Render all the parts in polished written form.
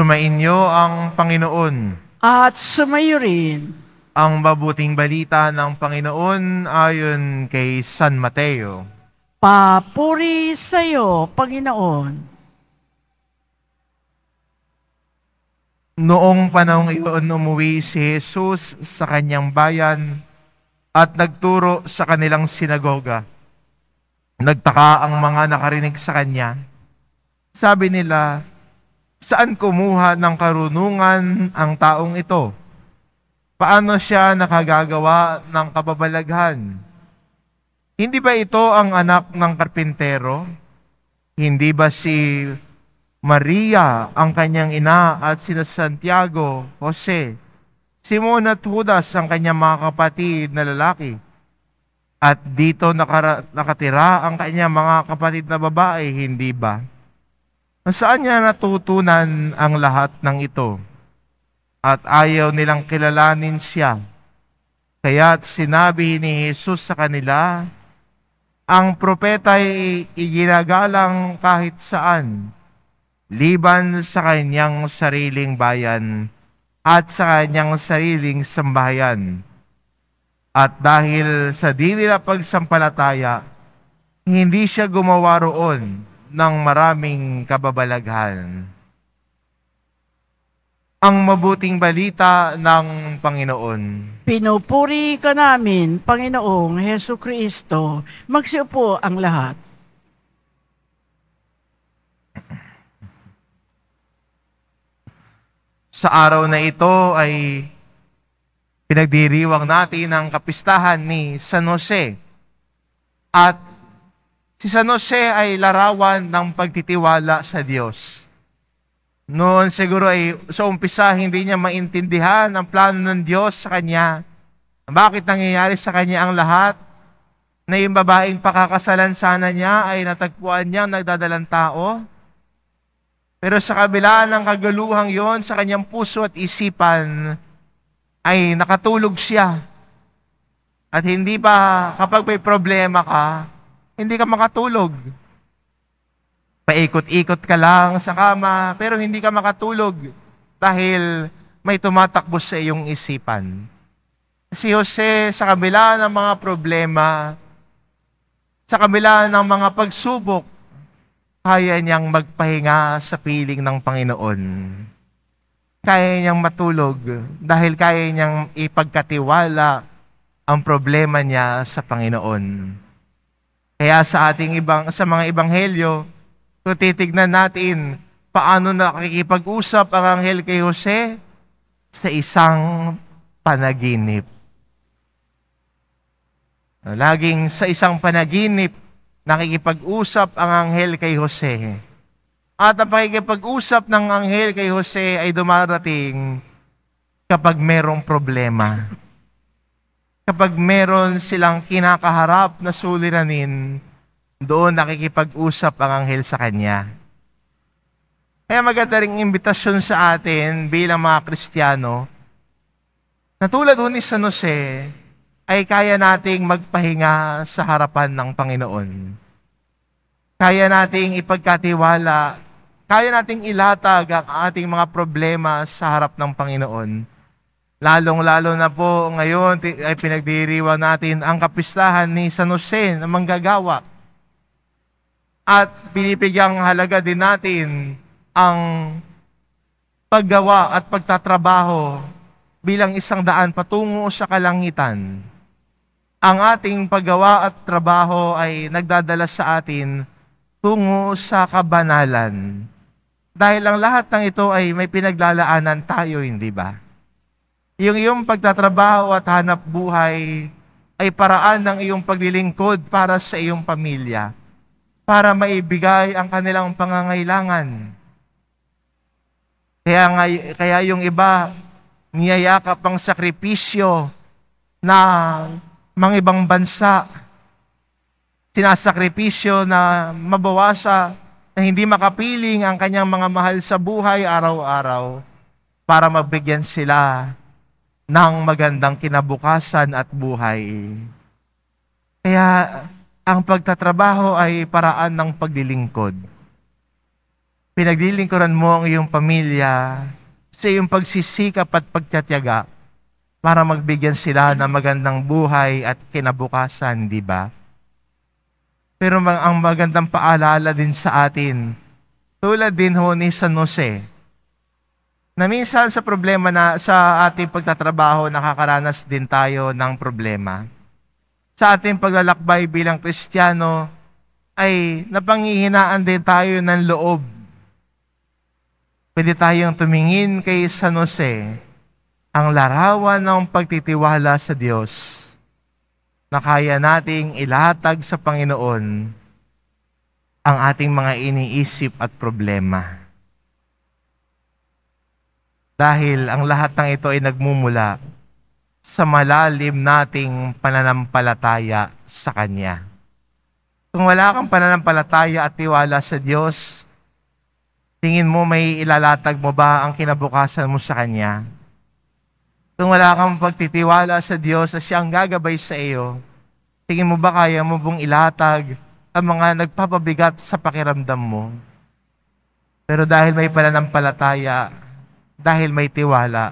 Sumainyo ang Panginoon. At sumayo rin. Ang mabuting balita ng Panginoon ayon kay San Mateo. Papuri sa iyo, Panginoon. Noong panahong iyon, umuwi si Jesus sa kanyang bayan at nagturo sa kanilang sinagoga. Nagtaka ang mga nakarinig sa kanya. Sabi nila, "Saan kumuha ng karunungan ang taong ito? Paano siya nakagagawa ng kababalaghan? Hindi ba ito ang anak ng karpintero? Hindi ba si Maria ang kanyang ina at sina Santiago, Jose, Simon at Judas ang kanyang mga kapatid na lalaki? At dito nakatira ang kanyang mga kapatid na babae, hindi ba? Saan niya natutunan ang lahat ng ito? At ayaw nilang kilalanin siya. Kaya't sinabi ni Jesus sa kanila, ang propeta ay iginagalang kahit saan, liban sa kanyang sariling bayan at sa kanyang sariling sambahayan. At dahil sa di nila pagsampalataya, hindi siya gumawa roon ng maraming kababalaghan. Ang mabuting balita ng Panginoon. Pinupuri ka namin, Panginoong Hesu Kristo. Magsiupo ang lahat. Sa araw na ito ay pinagdiriwang natin ang kapistahan ni San Jose. At si San Jose ay larawan ng pagtitiwala sa Diyos. Noon siguro ay sa umpisa hindi niya maintindihan ang plano ng Diyos sa kanya. Bakit nangyayari sa kanya ang lahat? Na yung babaeng pakakasalan sana niya ay natagpuan niya nagdadalang tao. Pero sa kabila ng kaguluhang yon sa kanyang puso at isipan, ay nakatulog siya. At hindi pa kapag may problema ka, hindi ka makatulog. Paikot-ikot ka lang sa kama, pero hindi ka makatulog dahil may tumatakbo sa iyong isipan. Si Jose, sa kabila ng mga problema, sa kabila ng mga pagsubok, kaya niyang magpahinga sa piling ng Panginoon. Kaya niyang matulog dahil kaya niyang ipagkatiwala ang problema niya sa Panginoon. Kaya sa mga ebanghelyo, kung titignan natin paano nakikipag-usap ang anghel kay Jose sa isang panaginip. Laging sa isang panaginip, nakikipag-usap ang anghel kay Jose. At ang pakikipag-usap ng anghel kay Jose ay dumarating kapag merong problema. Kapag meron silang kinakaharap na suliranin, doon nakikipag-usap ang anghel sa kanya. Kaya maganda ring imbitasyon sa atin bilang mga Kristiyano, na tulad ni San Jose, ay kaya nating magpahinga sa harapan ng Panginoon. Kaya nating ipagkatiwala, kaya nating ilatag ang ating mga problema sa harap ng Panginoon. Lalong-lalo na po ngayon ay pinagdiriwang natin ang kapistahan ni San Jose na manggagawa. At binibigyang halaga din natin ang paggawa at pagtatrabaho bilang isang daan patungo sa kalangitan. Ang ating paggawa at trabaho ay nagdadala sa atin tungo sa kabanalan. Dahil ang lahat ng ito ay may pinaglalaanan tayo, hindi ba? Yung iyong pagtatrabaho at hanap buhay ay paraan ng iyong paglilingkod para sa iyong pamilya, para maibigay ang kanilang pangangailangan. Kaya yung iba, niyayakap ang sakripisyo na mga ibang bansa, sinasakripisyo na mabawasa, na hindi makapiling ang kanyang mga mahal sa buhay araw-araw para mabigyan sila ng magandang kinabukasan at buhay. Kaya ang pagtatrabaho ay paraan ng paglilingkod. Pinaglilingkuran mo ang iyong pamilya sa iyong pagsisikap at pagtatiyaga para magbigyan sila ng magandang buhay at kinabukasan, di ba? Pero ang magandang paalala din sa atin, tulad din ho ni San Jose, na minsan sa problema na sa ating pagtatrabaho, nakakaranas din tayo ng problema. Sa ating paglalakbay bilang Kristiyano, ay napanghihinaan din tayo ng loob. Pwede tayong tumingin kay San Jose, ang larawan ng pagtitiwala sa Diyos, na kaya nating ilatag sa Panginoon ang ating mga iniisip at problema. Dahil ang lahat ng ito ay nagmumula sa malalim nating pananampalataya sa Kanya. Kung wala kang pananampalataya at tiwala sa Diyos, tingin mo may ilalatag mo ba ang kinabukasan mo sa Kanya? Kung wala kang pagtitiwala sa Diyos na Siya ang gagabay sa iyo, tingin mo ba kaya mo bang ilatag ang mga nagpapabigat sa pakiramdam mo? Pero dahil may pananampalataya, dahil may tiwala,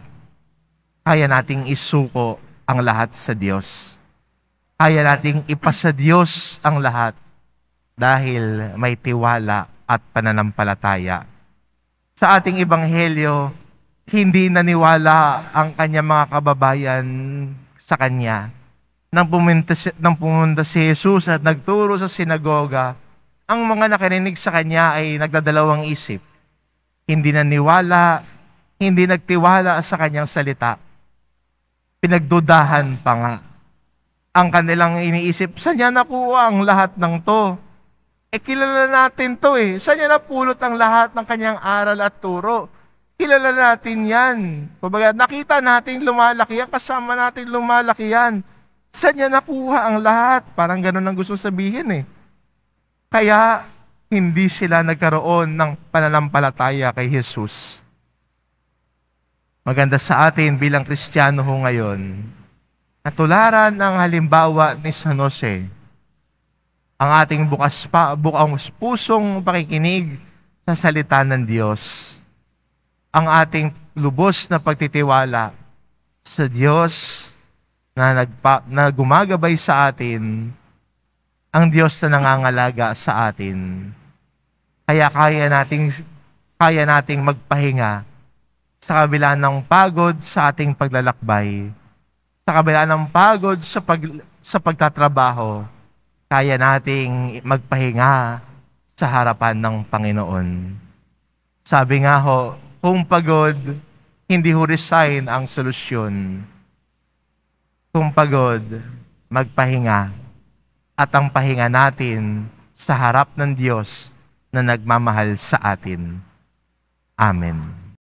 kaya nating isuko ang lahat sa Diyos. Kaya nating ipasa Diyos ang lahat dahil may tiwala at pananampalataya. Sa ating ebanghelyo, hindi naniwala ang kanyang mga kababayan sa Kanya. Nang pumunta si Jesus at nagturo sa sinagoga, ang mga nakarinig sa Kanya ay nagdadalawang isip. Hindi naniwala, hindi nagtiwala sa Kanyang salita. Pinagdudahan pa nga. Ang kanilang iniisip, saan niya nakuha ang lahat ng to? Kilala natin to eh. Saan niya napulot ang lahat ng Kanyang aral at turo? Kilala natin yan. Kumbaga, nakita natin lumalaki yan, kasama natin lumalaki yan. Saan niya nakuha ang lahat? Parang ganun ang gusto sabihin eh. Kaya, hindi sila nagkaroon ng pananampalataya kay Jesus. Maganda sa atin bilang Kristiyano ho ngayon, natularan ang halimbawa ni San Jose, ang ating bukang pusong pakikinig sa salita ng Diyos, ang ating lubos na pagtitiwala sa Diyos na gumagabay sa atin, ang Diyos na nangangalaga sa atin. Kaya kaya nating magpahinga sa kabila ng pagod sa ating paglalakbay, sa kabila ng pagod sa pagtatrabaho, kaya nating magpahinga sa harapan ng Panginoon. Sabi nga ho, kung pagod, hindi ho resign ang solusyon. Kung pagod, magpahinga. At ang pahinga natin sa harap ng Diyos na nagmamahal sa atin. Amen.